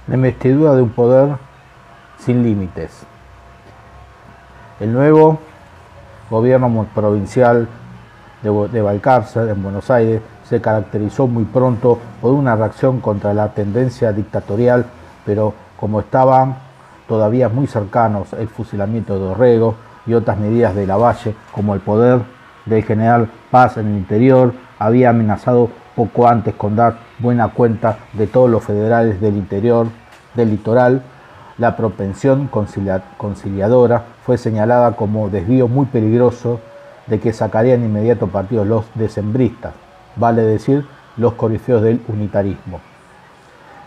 la investidura de un poder sin límites. El nuevo gobierno provincial de Balcarce, en Buenos Aires, se caracterizó muy pronto por una reacción contra la tendencia dictatorial, pero como estaban todavía muy cercanos el fusilamiento de Dorrego y otras medidas de Lavalle, como el poder del general Paz en el interior, había amenazado poco antes con dar buena cuenta de todos los federales del interior del litoral, la propensión conciliadora fue señalada como desvío muy peligroso de que sacarían inmediato partido los decembristas, vale decir, los corifeos del unitarismo.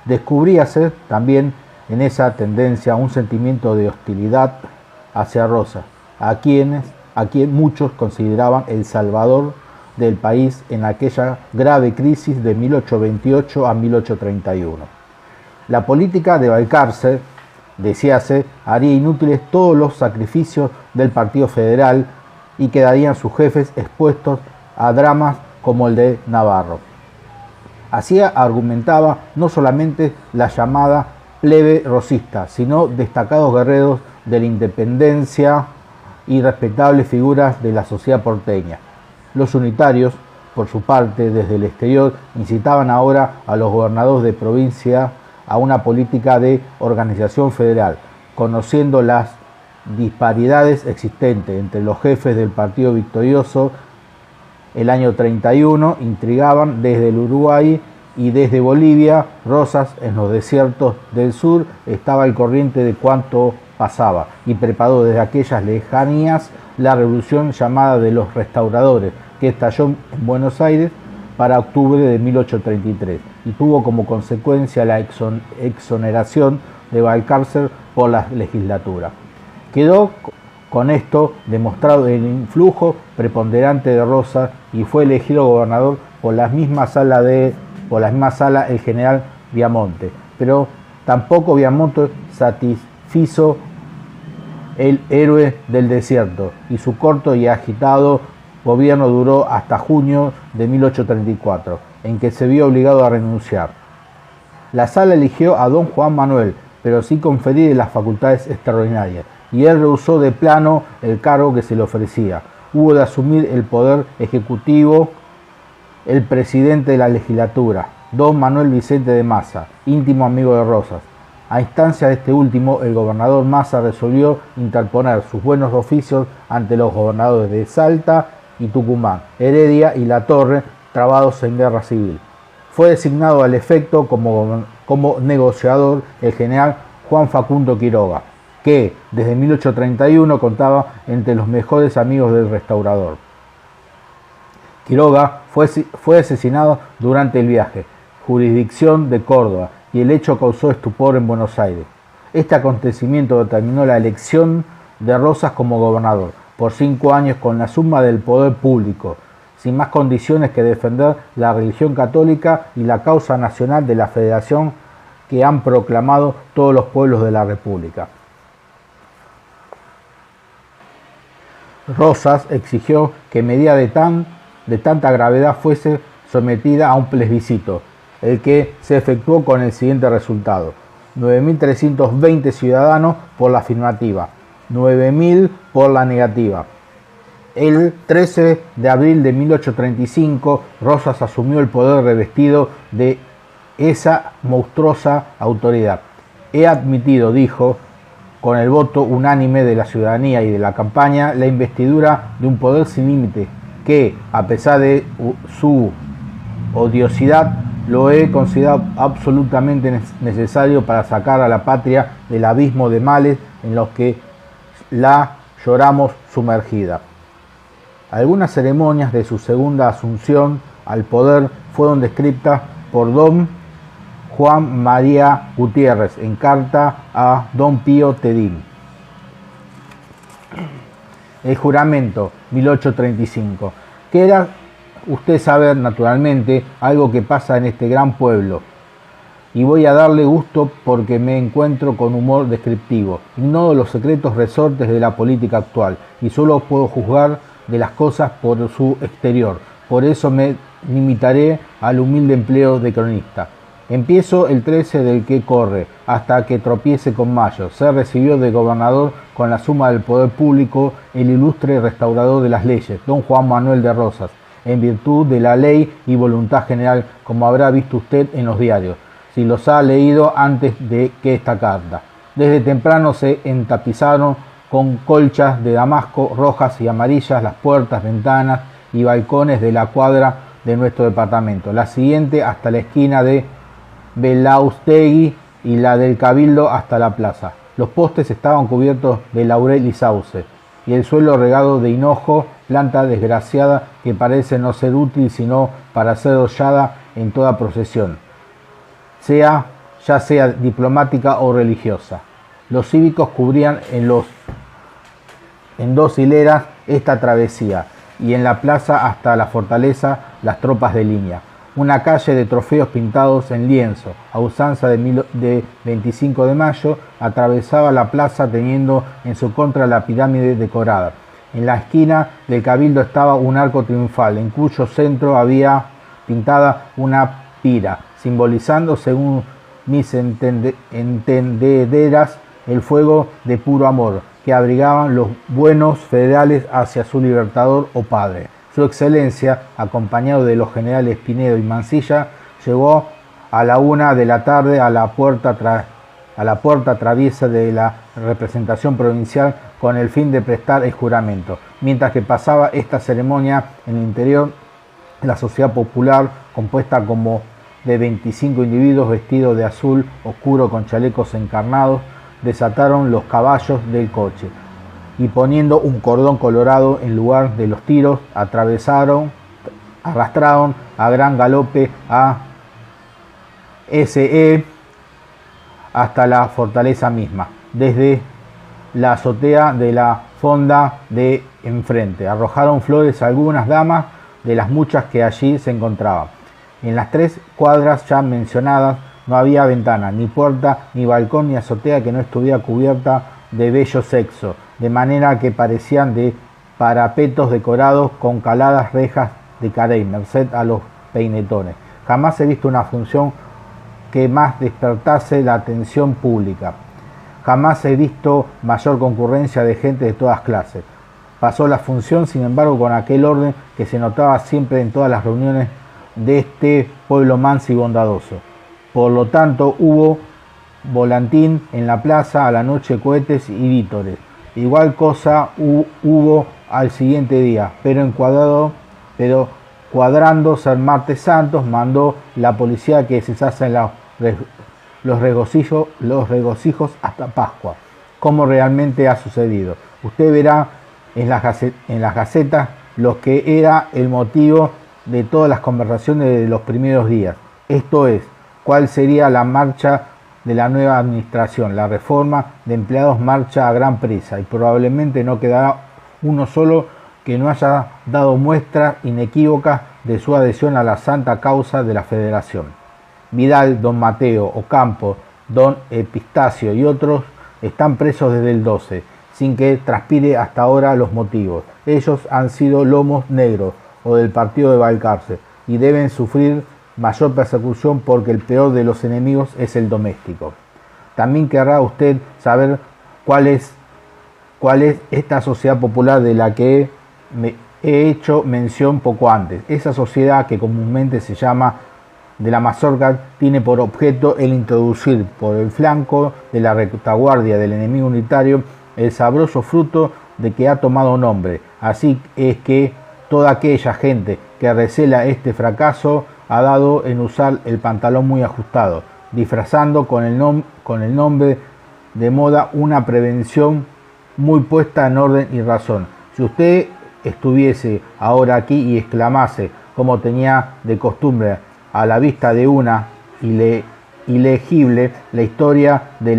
Descubríase también en esa tendencia un sentimiento de hostilidad hacia Rosas, a quien muchos consideraban el salvador del país en aquella grave crisis de 1828 a 1831. La política de Balcarce, decíase, haría inútiles todos los sacrificios del Partido Federal y quedarían sus jefes expuestos a dramas como el de Navarro. Así argumentaba no solamente la llamada plebe rosista, sino destacados guerreros de la independencia y respetables figuras de la sociedad porteña. Los unitarios, por su parte, desde el exterior, incitaban ahora a los gobernadores de provincia a una política de organización federal, conociendo las disparidades existentes entre los jefes del partido victorioso el año 31, intrigaban desde el Uruguay y desde Bolivia. Rosas, en los desiertos del sur, estaba al corriente de cuanto pasaba y preparó desde aquellas lejanías la revolución llamada de los restauradores, que estalló en Buenos Aires para octubre de 1833 y tuvo como consecuencia la exoneración de Balcarce por la legislatura. Quedó con esto demostrado el influjo preponderante de Rosas y fue elegido gobernador por la misma sala el general Viamonte, pero tampoco Viamonte satisfizo el héroe del desierto y su corto y agitado gobierno duró hasta junio de 1834, en que se vio obligado a renunciar. La sala eligió a don Juan Manuel, pero sin conferir las facultades extraordinarias, y él rehusó de plano el cargo que se le ofrecía. Hubo de asumir el poder ejecutivo el presidente de la legislatura, don Manuel Vicente de Massa, íntimo amigo de Rosas. A instancia de este último, el gobernador Massa resolvió interponer sus buenos oficios ante los gobernadores de Salta y Tucumán, Heredia y La Torre, trabados en guerra civil. Fue designado al efecto como negociador el general Juan Facundo Quiroga, que desde 1831 contaba entre los mejores amigos del restaurador. Quiroga fue asesinado durante el viaje, jurisdicción de Córdoba, y el hecho causó estupor en Buenos Aires. Este acontecimiento determinó la elección de Rosas como gobernador por 5 años con la suma del poder público, sin más condiciones que defender la religión católica y la causa nacional de la federación que han proclamado todos los pueblos de la República. Rosas exigió que medida de tanta gravedad fuese sometida a un plebiscito, el que se efectuó con el siguiente resultado: 9.320 ciudadanos por la afirmativa, 9.000 por la negativa. El 13 de abril de 1835, Rosas asumió el poder revestido de esa monstruosa autoridad. He admitido, dijo, con el voto unánime de la ciudadanía y de la campaña, la investidura de un poder sin límite, que, a pesar de su odiosidad, lo he considerado absolutamente necesario para sacar a la patria del abismo de males en los que la lloramos sumergida. Algunas ceremonias de su segunda asunción al poder fueron descritas por don Juan María Gutiérrez en carta a don Pío Tedín. El juramento, 1835, que era usted saber naturalmente algo que pasa en este gran pueblo, y voy a darle gusto porque me encuentro con humor descriptivo. Ignoro los secretos resortes de la política actual y solo puedo juzgar de las cosas por su exterior. Por eso me limitaré al humilde empleo de cronista. Empiezo el 13 del que corre, hasta que tropiece con Mayo. Se recibió de gobernador con la suma del poder público el ilustre restaurador de las leyes, don Juan Manuel de Rosas, en virtud de la ley y voluntad general, como habrá visto usted en los diarios, si los ha leído antes de que esta carta. Desde temprano se entapizaron con colchas de damasco rojas y amarillas las puertas, ventanas y balcones de la cuadra de nuestro departamento, la siguiente hasta la esquina de Belaustegui y la del Cabildo hasta la plaza. Los postes estaban cubiertos de laurel y sauce, y el suelo regado de hinojo, planta desgraciada que parece no ser útil sino para ser hollada en toda procesión, ya sea diplomática o religiosa. Los cívicos cubrían en dos hileras esta travesía, y en la plaza hasta la fortaleza las tropas de línea. Una calle de trofeos pintados en lienzo, a usanza de 25 de mayo, atravesaba la plaza teniendo en su contra la pirámide decorada. En la esquina del Cabildo estaba un arco triunfal, en cuyo centro había pintada una pira, simbolizando, según mis entendederas, el fuego de puro amor que abrigaban los buenos federales hacia su libertador o padre. Su excelencia, acompañado de los generales Pinedo y Mansilla, llegó a la 1 de la tarde a la puerta traviesa de la representación provincial con el fin de prestar el juramento. Mientras que pasaba esta ceremonia en el interior, la sociedad popular, compuesta como de 25 individuos vestidos de azul oscuro con chalecos encarnados, desataron los caballos del coche y poniendo un cordón colorado en lugar de los tiros, arrastraron a gran galope a S.E. hasta la fortaleza misma, desde la azotea de la fonda de enfrente. Arrojaron flores a algunas damas de las muchas que allí se encontraban. En las 3 cuadras ya mencionadas no había ventana, ni puerta, ni balcón, ni azotea que no estuviera cubierta de bello sexo, de manera que parecían de parapetos decorados con caladas rejas de carey, merced a los peinetones. Jamás he visto una función que más despertase la atención pública. Jamás he visto mayor concurrencia de gente de todas clases. Pasó la función, sin embargo, con aquel orden que se notaba siempre en todas las reuniones de este pueblo manso y bondadoso. Por lo tanto, hubo volantín en la plaza, a la noche cohetes y vítores. Igual cosa hubo al siguiente día, pero cuadrando ser martes santos, mandó la policía que cesasen los regocijos hasta Pascua, como realmente ha sucedido. Usted verá en las gacetas lo que era el motivo de todas las conversaciones de los primeros días, esto es, cuál sería la marcha de la nueva administración. La reforma de empleados marcha a gran prisa y probablemente no quedará uno solo que no haya dado muestras inequívocas de su adhesión a la santa causa de la Federación. Vidal, don Mateo, Ocampo, don Epistacio y otros están presos desde el 12, sin que transpire hasta ahora los motivos. Ellos han sido lomos negros o del partido de Balcarce y deben sufrir mayor persecución porque el peor de los enemigos es el doméstico. También querrá usted saber cuál es esta sociedad popular de la que he hecho mención poco antes. Esa sociedad que comúnmente se llama de la mazorca tiene por objeto el introducir por el flanco de la retaguardia del enemigo unitario el sabroso fruto de que ha tomado nombre. Así es que toda aquella gente que recela este fracaso ha dado en usar el pantalón muy ajustado, disfrazando con el nombre de moda una prevención muy puesta en orden y razón. Si usted estuviese ahora aquí y exclamase, como tenía de costumbre, a la vista de una ilegible, la historia de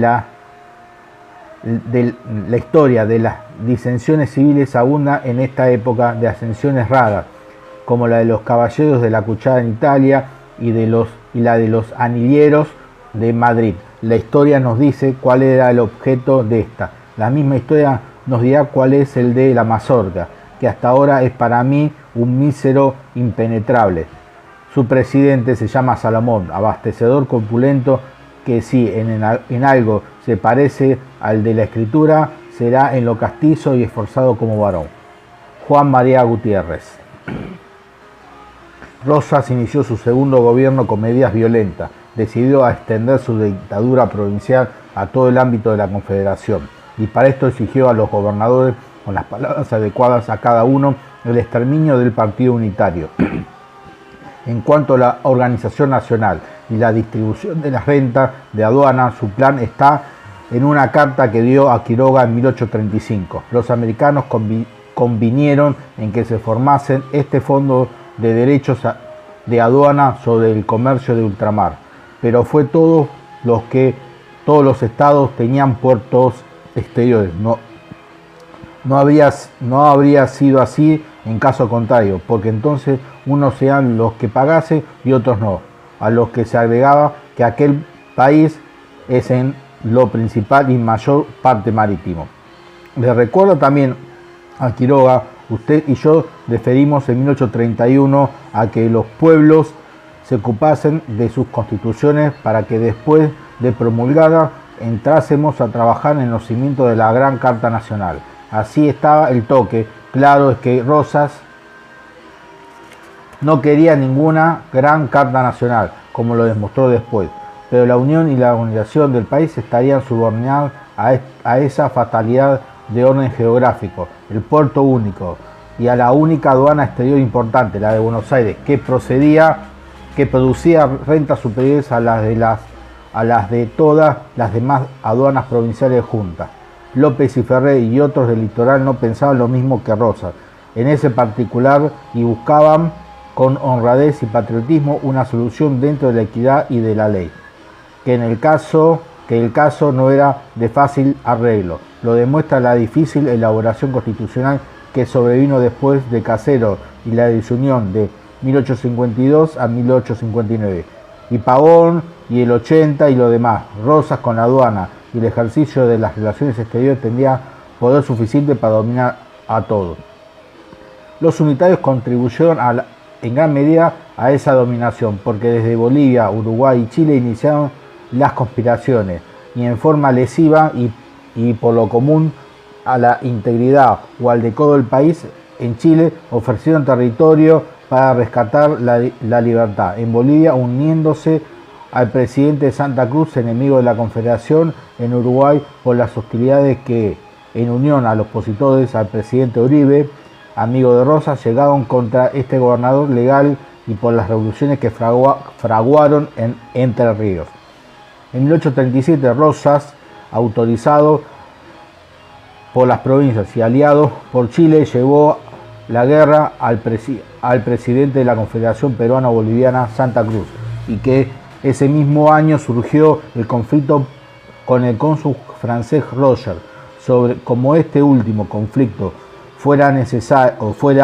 las disensiones civiles abunda en esta época de ascensiones raras, como la de los caballeros de la cuchara en Italia y la de los anilleros de Madrid. La historia nos dice cuál era el objeto de esta. La misma historia nos dirá cuál es el de la mazorca, que hasta ahora es para mí un mísero impenetrable. Su presidente se llama Salomón, abastecedor corpulento, que si en algo se parece al de la escritura, será en lo castizo y esforzado como varón. Juan María Gutiérrez. Rosas inició su segundo gobierno con medidas violentas. Decidió extender su dictadura provincial a todo el ámbito de la Confederación, y para esto exigió a los gobernadores, con las palabras adecuadas a cada uno, el exterminio del Partido Unitario. En cuanto a la organización nacional y la distribución de las rentas de aduana, su plan está en una carta que dio a Quiroga en 1835. Los americanos convinieron en que se formase este fondo de derechos de aduana sobre el comercio de ultramar, pero fue todos los estados tenían puertos exteriores. No habría sido así en caso contrario, porque entonces unos sean los que pagasen y otros no, a los que se agregaba que aquel país es en lo principal y mayor parte marítimo. Le recuerdo también a Quiroga, usted y yo deferimos en 1831 a que los pueblos se ocupasen de sus constituciones para que después de promulgada entrásemos a trabajar en los cimientos de la Gran Carta Nacional. Así estaba el toque. Claro es que Rosas no quería ninguna Gran Carta Nacional, como lo demostró después, pero la unión y la organización del país estarían subordinadas a esa fatalidad de orden geográfico, el puerto único, y a la única aduana exterior importante, la de Buenos Aires, que producía rentas superiores a las de todas las demás aduanas provinciales juntas. López y Ferré y otros del litoral no pensaban lo mismo que Rosas en ese particular y buscaban con honradez y patriotismo una solución dentro de la equidad y de la ley, que el caso no era de fácil arreglo. Lo demuestra la difícil elaboración constitucional que sobrevino después de Caseros y la disunión de 1852 a 1859, y Pavón y el 80 y lo demás. Rosas con la aduana y el ejercicio de las relaciones exteriores tendría poder suficiente para dominar a todos. Los unitarios contribuyeron en gran medida a esa dominación, porque desde Bolivia, Uruguay y Chile iniciaron las conspiraciones, y en forma lesiva y por lo común a la integridad o al decoro del país. En Chile ofrecieron territorio para rescatar la libertad. En Bolivia uniéndose al presidente de Santa Cruz, enemigo de la Confederación. En Uruguay por las hostilidades que, en unión a los opositores al presidente Uribe, amigo de Rosas, llegaron contra este gobernador legal, y por las revoluciones que fraguaron en Entre Ríos. En 1837 Rosas, autorizado por las provincias y aliado por Chile, llevó la guerra al presidente de la Confederación Peruano-Boliviana, Santa Cruz, y que ese mismo año surgió el conflicto con el cónsul francés Roger. Como este último conflicto fuera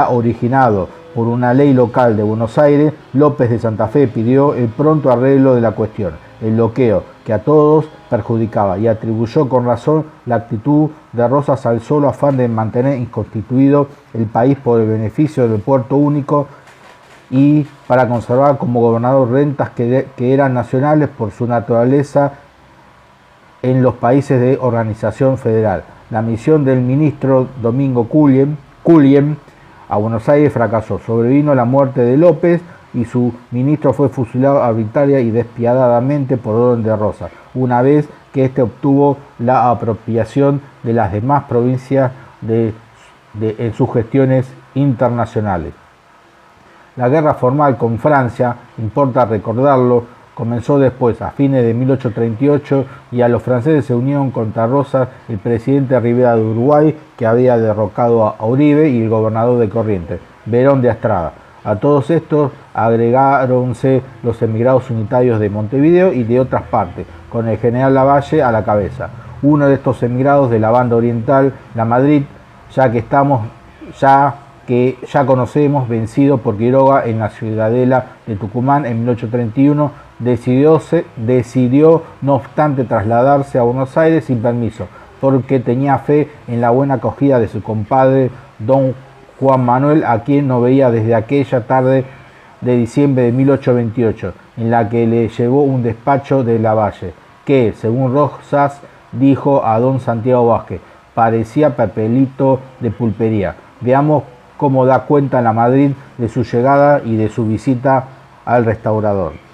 originado por una ley local de Buenos Aires, López de Santa Fe pidió el pronto arreglo de la cuestión, el bloqueo que a todos perjudicaba, y atribuyó con razón la actitud de Rosas al solo afán de mantener inconstituido el país por el beneficio del puerto único y para conservar como gobernador rentas que eran nacionales por su naturaleza en los países de organización federal. La misión del ministro Domingo Cullien a Buenos Aires fracasó. Sobrevino la muerte de López y su ministro fue fusilado arbitraria y despiadadamente por orden de Rosas, una vez que éste obtuvo la apropiación de las demás provincias en sus gestiones internacionales. La guerra formal con Francia, importa recordarlo, comenzó después, a fines de 1838, y a los franceses se unieron contra Rosas el presidente Rivera de Uruguay, que había derrocado a Uribe, y el gobernador de Corrientes, Verón de Astrada. A todos estos agregáronse los emigrados unitarios de Montevideo y de otras partes, con el general Lavalle a la cabeza. Uno de estos emigrados de la banda oriental, la Madrid, que ya conocemos, vencido por Quiroga en la ciudadela de Tucumán en 1831, decidió no obstante trasladarse a Buenos Aires sin permiso, porque tenía fe en la buena acogida de su compadre don Juan Manuel, a quien no veía desde aquella tarde de diciembre de 1828, en la que le llevó un despacho de Lavalle, que, según Rosas, dijo a don Santiago Vázquez, parecía papelito de pulpería. Veamos cómo da cuenta la Madrid de su llegada y de su visita al restaurador.